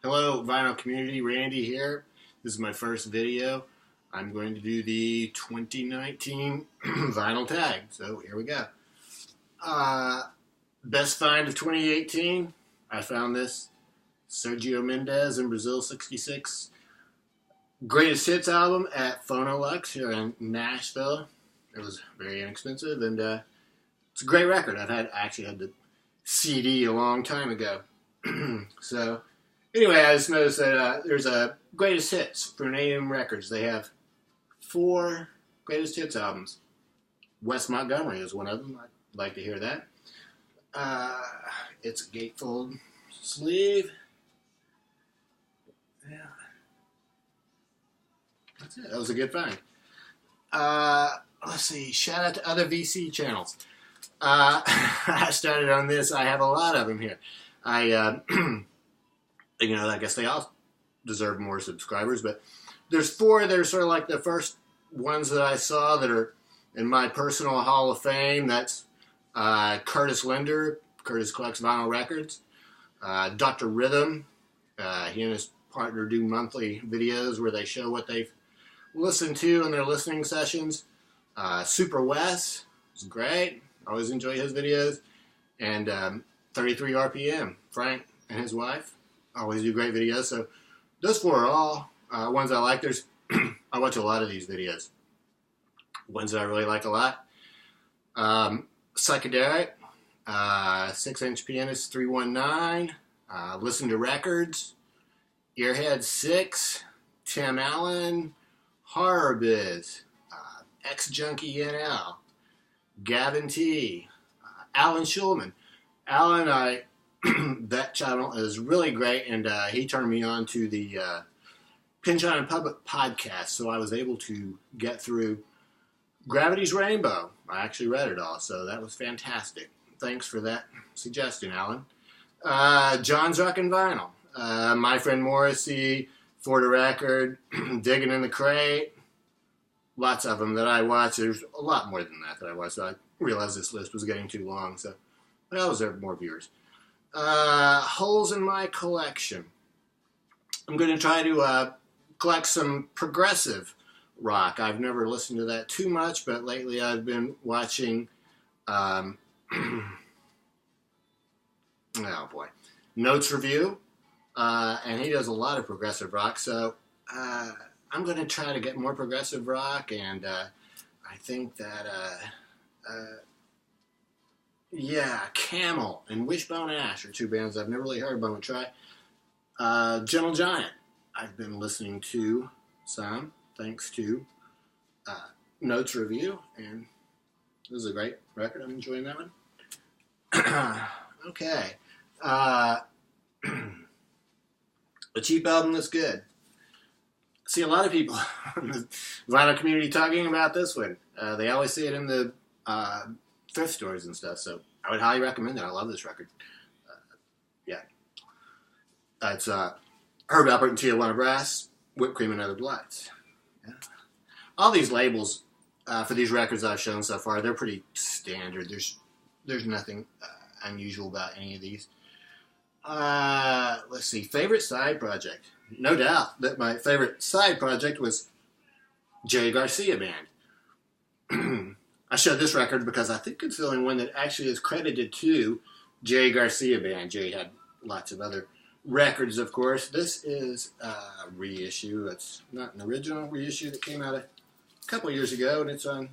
Hello, vinyl community. Randy here. This is my first video. I'm going to do the 2019 vinyl tag. So here we go. Best find of 2018. I found this Sergio Mendes in Brazil '66 greatest hits album at Phonolux here in Nashville. It was very inexpensive and it's a great record. I actually had the CD a long time ago. So anyway, I just noticed that there's a greatest hits for Native Records. They have 4 greatest hits albums. Wes Montgomery is one of them. I'd like to hear that. It's a gatefold sleeve. Yeah, that's it. That was a good find. Let's see. Shout out to other VC channels. I started on this. I have a lot of them here. I guess they all deserve more subscribers, but there's 4 that are sort of like the first ones that I saw that are in my personal Hall of Fame. That's Curtis Linder. Curtis collects vinyl records. Dr. Rhythm. He and his partner do monthly videos where they show what they've listened to in their listening sessions. Super Wes is great. Always enjoy his videos. And 33 RPM. Frank and his wife always do great videos. So those 4 are all ones I like. I watch a lot of these videos. Ones that I really like a lot. Psychedelic, 6-inch Pianist 319, Listen to Records, Earhead 6, Tim Allen, Horror Biz, Ex-Junkie NL, Gavin T, Alan Schulman. Alan, that channel is really great, and he turned me on to the Pinch on Public podcast, so I was able to get through Gravity's Rainbow. I actually read it all, so that was fantastic. Thanks for that suggestion, Alan. John's Rockin' Vinyl. My Friend Morrissey, For the Record, Digging in the Crate. Lots of them that I watch. There's a lot more than that I watch, so I realized this list was getting too long, so I always have more viewers. Holes in my collection. I'm going to try to collect some progressive rock. I've never listened to that too much, but lately I've been watching oh boy, Notes Review, and he does a lot of progressive rock, so I'm going to try to get more progressive rock, and I think that Camel and Wishbone Ash are 2 bands I've never really heard, but I'm going to try. Gentle Giant, I've been listening to some, thanks to Notes Review, and this is a great record. I'm enjoying that one. Okay. A cheap album that's good. See a lot of people in the vinyl community talking about this one. They always see it in the thrift stores and stuff, so I would highly recommend it. I love this record. It's Herb Alpert and Tijuana Brass, Whipped Cream and Other Blights. Yeah. All these labels for these records I've shown so far, they're pretty standard. There's nothing unusual about any of these. Let's see. Favorite side project. No doubt that my favorite side project was Jerry Garcia Band. I showed this record because I think it's the only one that actually is credited to Jerry Garcia Band. Jerry had lots of other records, of course. This is a reissue. It's not an original reissue that came out a couple years ago, and it's on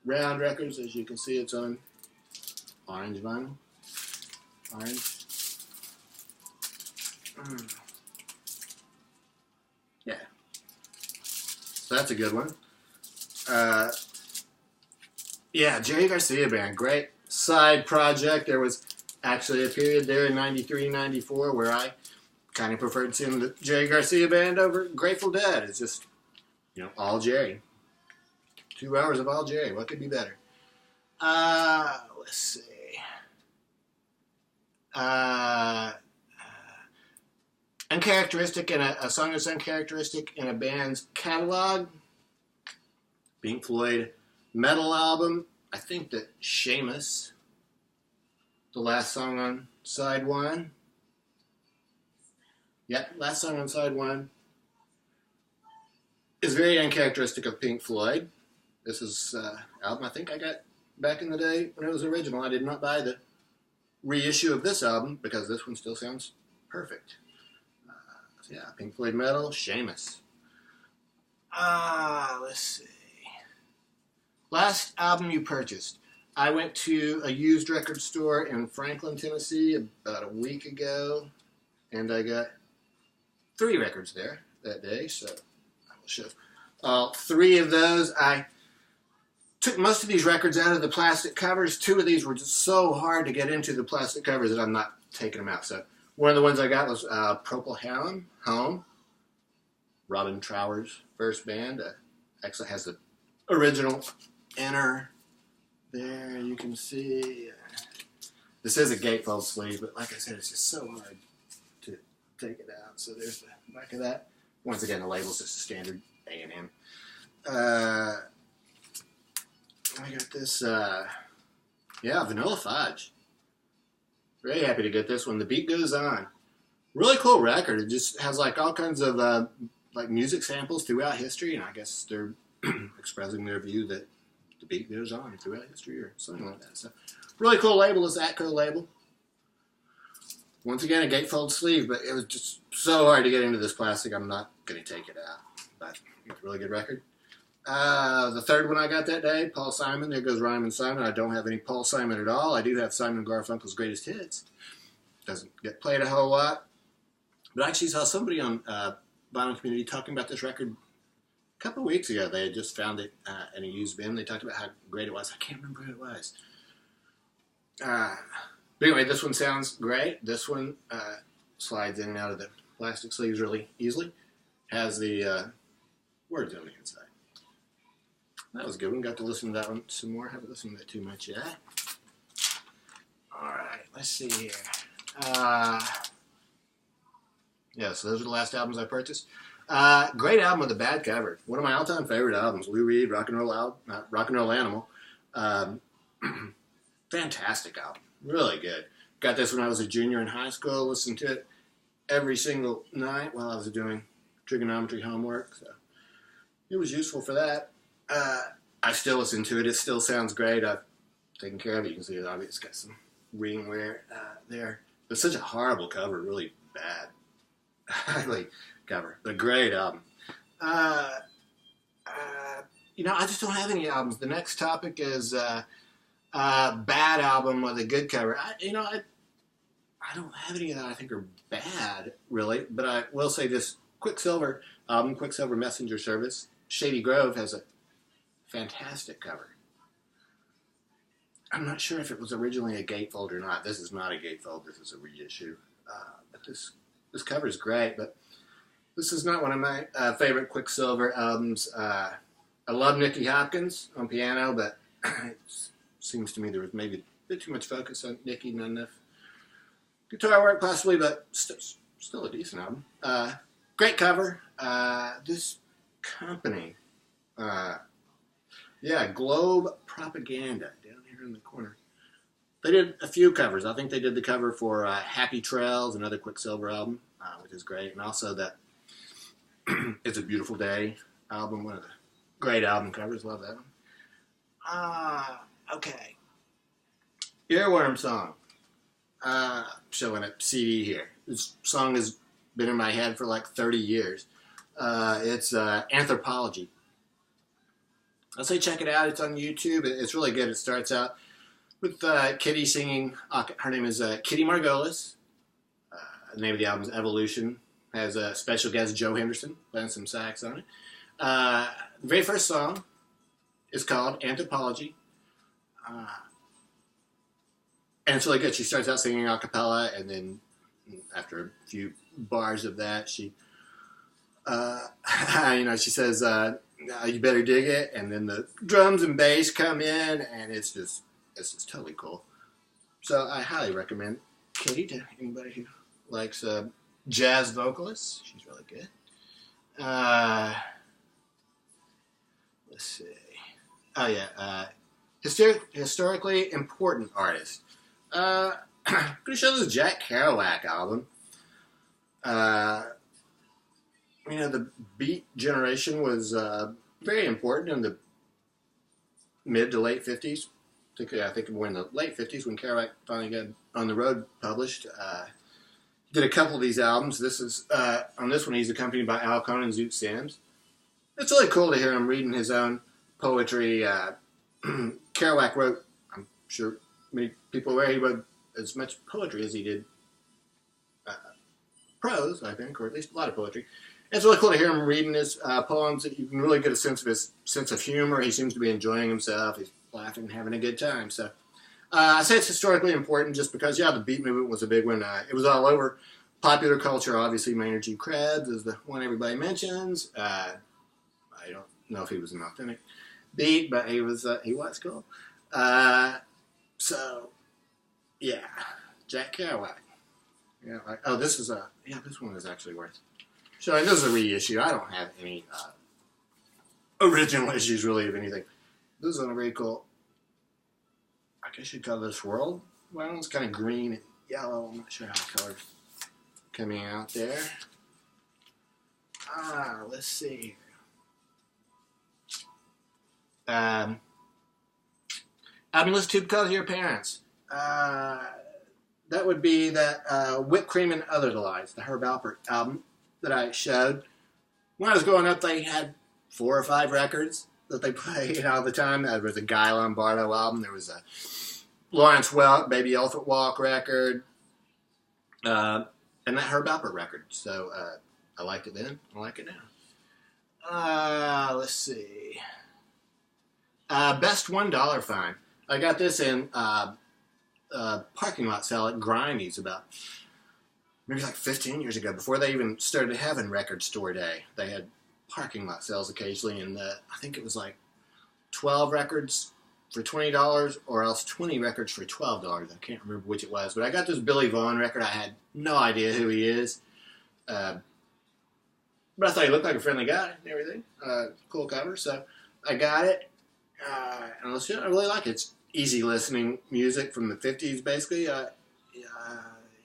Round Records. As you can see, it's on orange vinyl. Orange. Yeah. So that's a good one. Jerry Garcia Band. Great side project. There was actually a period there in 93, 94 where I kind of preferred seeing the Jerry Garcia Band over Grateful Dead. It's just, all Jerry. 2 hours of all Jerry. What could be better? Let's see. Uncharacteristic in a song that's uncharacteristic in a band's catalog. Pink Floyd metal album. I think that Seamus, the last song on side 1, Yep, last song on side one is very uncharacteristic of Pink Floyd. This is album I think I got back in the day when it was original. I did not buy the reissue of this album because this one still sounds perfect. So yeah, Pink Floyd Metal, Seamus. Let's see. Last album you purchased. I went to a used record store in Franklin, Tennessee about a week ago, and I got 3 records there that day, so I will show. 3 of those, I took most of these records out of the plastic covers. 2 of these were just so hard to get into the plastic covers that I'm not taking them out. So one of the ones I got was Procol Harum, Home, Robin Trower's first band. Actually has the original inner there, you can see. This is a gatefold sleeve, but like I said, it's just so hard to take it out. So there's the back of that. Once again, the label's just a standard A&M. I got this, Vanilla Fudge. Very happy to get this one. The Beat Goes On. Really cool record. It just has like all kinds of like music samples throughout history, and I guess they're expressing their view that the beat goes on throughout history or something like that. So, really cool label is that Atco label. Once again, a gatefold sleeve, but it was just so hard to get into this plastic. I'm not going to take it out, but it's a really good record. The third one I got that day, Paul Simon. There goes Rhyme and Simon. I don't have any Paul Simon at all. I do have Simon Garfunkel's Greatest Hits. Doesn't get played a whole lot. But I actually saw somebody on Vinyl Community talking about this record a couple of weeks ago. They had just found it in a used bin. They talked about how great it was. I can't remember who it was. But anyway, this one sounds great. This one slides in and out of the plastic sleeves really easily. Has the words on the inside. That was a good one. Got to listen to that one some more. Haven't listened to that too much yet. All right, let's see here. Yeah, so those are the last albums I purchased. Great album with a bad cover. One of my all-time favorite albums, Lou Reed, Rock and Roll Animal. Fantastic album. Really good. Got this when I was a junior in high school. Listened to it every single night while I was doing trigonometry homework. So it was useful for that. I still listen to it. It still sounds great. I've taken care of it. You can see it. It's got some ring wear there. But such a horrible cover. Really bad. Ugly cover. But great album. I just don't have any albums. The next topic is bad album with a good cover. I don't have any that I think are bad, really. But I will say this Quicksilver album, Quicksilver Messenger Service, Shady Grove has a fantastic cover. I'm not sure if it was originally a gatefold or not. This is not a gatefold. This is a reissue. But this cover is great. But this is not one of my favorite Quicksilver albums. I love Nicky Hopkins on piano, but it seems to me there was maybe a bit too much focus on Nicky, not enough guitar work possibly, but still a decent album. Great cover. This company, Globe Propaganda, down here in the corner. They did a few covers. I think they did the cover for Happy Trails, another Quicksilver album, which is great. And also that It's a Beautiful Day album, one of the great album covers. Love that one. Okay. Earworm Song. Showing a CD here. This song has been in my head for like 30 years. It's Anthropology. I'll say check it out. It's on YouTube. It's really good. It starts out with Kitty singing. Her name is Kitty Margolis. The name of the album is Evolution. Has a special guest, Joe Henderson, playing some sax on it. The very first song is called Anthropology. And it's really good. She starts out singing a cappella, and then after a few bars of that, she says, you better dig it, and then the drums and bass come in, and it's just totally cool. So I highly recommend Kitty to anybody who likes jazz vocalists. She's really good. Let's see. Oh yeah, historically important artist. I'm going to show this Jack Kerouac album. The beat generation was very important in the mid to late 50s. I think more in the late 50s when Kerouac finally got On the Road published. Did a couple of these albums. This is on this one he's accompanied by Al Cohn and Zoot Sims. It's really cool to hear him reading his own poetry. Kerouac wrote, I'm sure many people aware, he wrote as much poetry as he did prose, I think, or at least a lot of poetry. And it's really cool to hear him reading his poems. You can really get a sense of his sense of humor. He seems to be enjoying himself. He's laughing and having a good time. So I say it's historically important just because, the beat movement was a big one. It was all over popular culture. Obviously, Maynard G. Krebs is the one everybody mentions. I don't know if he was an authentic beat, but he was cool. Jack Kerouac. This one is actually worth showing. This is a reissue. I don't have any original issues really of anything. This is on a very cool, I guess you'd call this World. Well, it's kind of green and yellow. I'm not sure how the colors coming out there. Let's see. I've been listening to because of your parents. That would be that Whipped Cream and Other Lies, the Herb Alpert album that I showed. When I was growing up, they had 4 or 5 records that they played all the time. There was a Guy Lombardo album. There was a Lawrence Welk, Baby Elephant Walk record. And that Herb Alpert record. So I liked it then. I like it now. Let's see. Best $1 fine. I got this in parking lot sale at Grimey's about maybe like 15 years ago, before they even started having Record Store Day. They had parking lot sales occasionally, and I think it was like 12 records for $20 or else 20 records for $12. I can't remember which it was, but I got this Billy Vaughn record. I had no idea who he is, but I thought he looked like a friendly guy and everything. Cool cover, so I got it, and I really like it. It's easy listening music from the 50s, basically.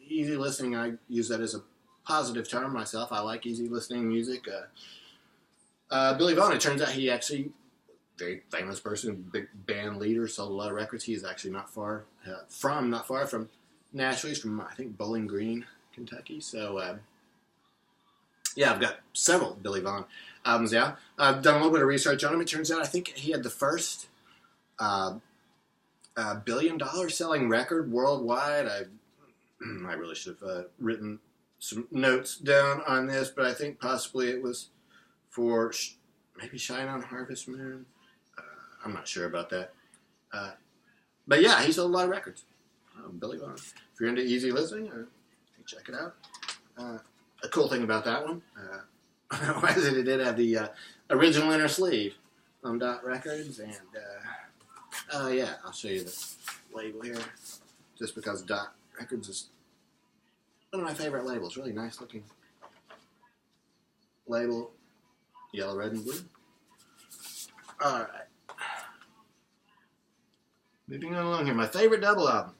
Easy listening, I use that as a positive term myself. I like easy listening music. Billy Vaughn, it turns out he actually, very famous person, big band leader, sold a lot of records. He is actually not far from Nashville. He's from, I think, Bowling Green, Kentucky. So, I've got several Billy Vaughn albums out. I've done a little bit of research on him. It turns out I think he had the first $1 billion selling record worldwide. I really should have written some notes down on this, but I think possibly it was for maybe Shine on Harvest Moon. I'm not sure about that. But yeah, he sold a lot of records. Billy Vaughn. If you're into easy listening, check it out. A cool thing about that one was that it did have the original inner sleeve on Dot Records, and I'll show you the label here, just because Dot Records is one of my favorite labels. Really nice looking label, yellow, red, and blue. All right. Moving on along here, my favorite double album,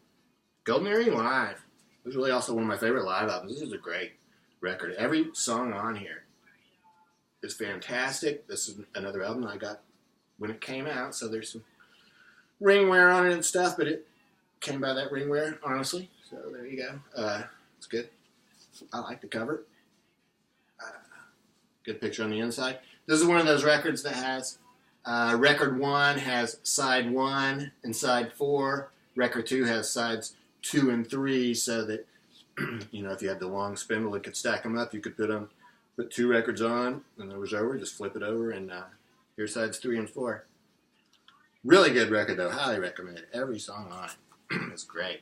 Golden Earring Live. This is really also one of my favorite live albums. This is a great record. Every song on here is fantastic. This is another album I got when it came out, so there's some ring wear on it and stuff, but it came by that ring wear, honestly. So there you go. It's good. I like the cover. Good picture on the inside. This is one of those records that has record 1 has side 1 and side 4. Record 2 has sides 2 and 3, so that if you had the long spindle, it could stack them up. You could put 2 records on, and it was over. Just flip it over, and here's sides 3 and 4. Really good record, though. Highly recommend it. Every song on it is great.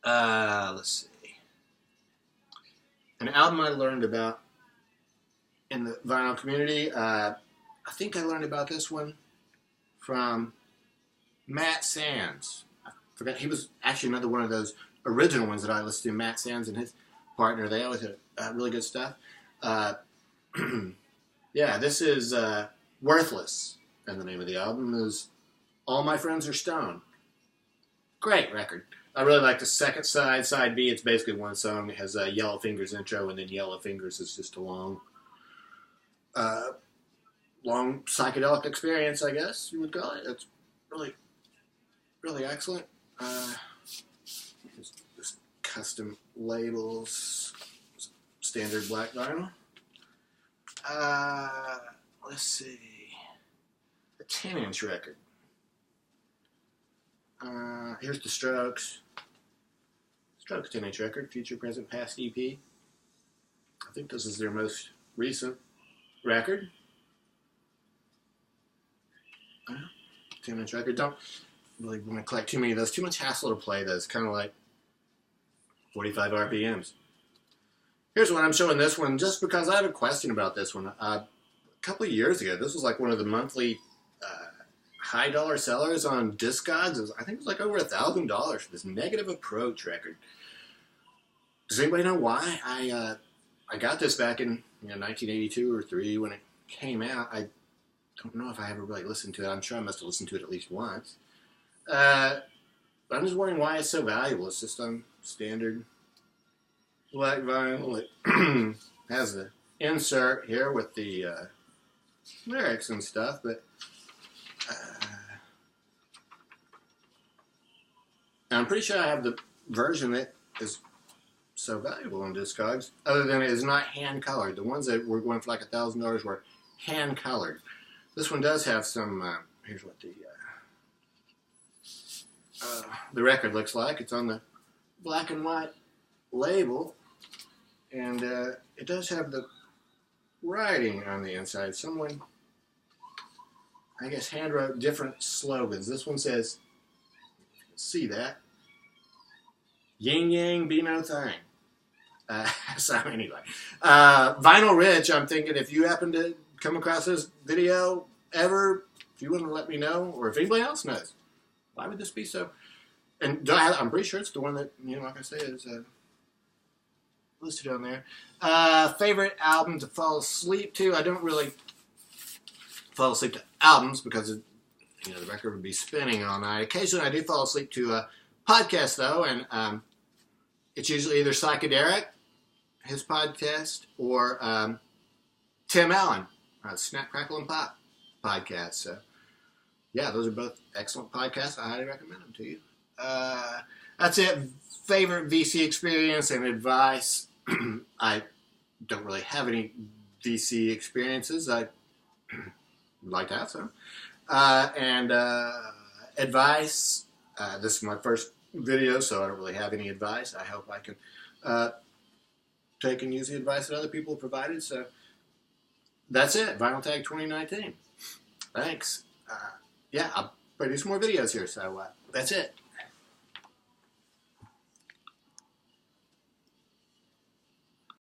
Let's see. An album I learned about in the vinyl community. I think I learned about this one from Matt Sands. I forgot. He was actually another one of those original ones that I listened to. Matt Sands and his partner. They always had really good stuff. This is Worthless. And the name of the album is All My Friends Are Stoned. Great record. I really like the second side, side B. It's basically one song. It has Yellow Fingers intro, and then Yellow Fingers is just a long psychedelic experience, I guess you would call it. It's really, really excellent. Just custom labels, standard black vinyl. Let's see. A 10-inch record. Here's the Strokes. Strokes 10-inch record, future, present, past EP. I think this is their most recent record. 10-inch record. Don't really want to collect too many of those. Too much hassle to play those. Kind of like 45 RPMs. Here's one. I'm showing this one just because I have a question about this one. A couple of years ago, this was like one of the monthly high dollar sellers on Discogs. I think it was like over $1,000 for this Negative Approach record. Does anybody know why I got this back in 1982 or 3 when it came out? I don't know if I ever really listened to it. I'm sure I must have listened to it at least once. But I'm just wondering why it's so valuable. It's just on standard black vinyl. It has the insert here with the lyrics and stuff, but I'm pretty sure I have the version that is so valuable on Discogs, other than it is not hand-colored. The ones that were going for like $1,000 were hand-colored. This one does have some, here's what the record looks like. It's on the black and white label, and it does have the writing on the inside. Someone, I guess, hand-wrote different slogans. This one says, see that, yin yang be no thing. So anyway, Vinyl Rich, I'm thinking if you happen to come across this video ever, if you want to let me know, or if anybody else knows, why would this be so? And I'm pretty sure it's the one that, like I say, is listed on there. Favorite album to fall asleep to? I don't really fall asleep to albums because the record would be spinning all night. Occasionally I do fall asleep to a podcast, though, and it's usually either Psychedelic, his podcast, or Tim Allen, Snap, Crackle, and Pop podcast. So, yeah, those are both excellent podcasts. I highly recommend them to you. That's it. Favorite VC experience and advice. I don't really have any VC experiences. I'd like to have some. And advice. This is my first video, so I don't really have any advice. I hope I can take and use the advice that other people have provided. So that's it. Vinyl Tag 2019. Thanks. Yeah, I'll produce more videos here. So that's it.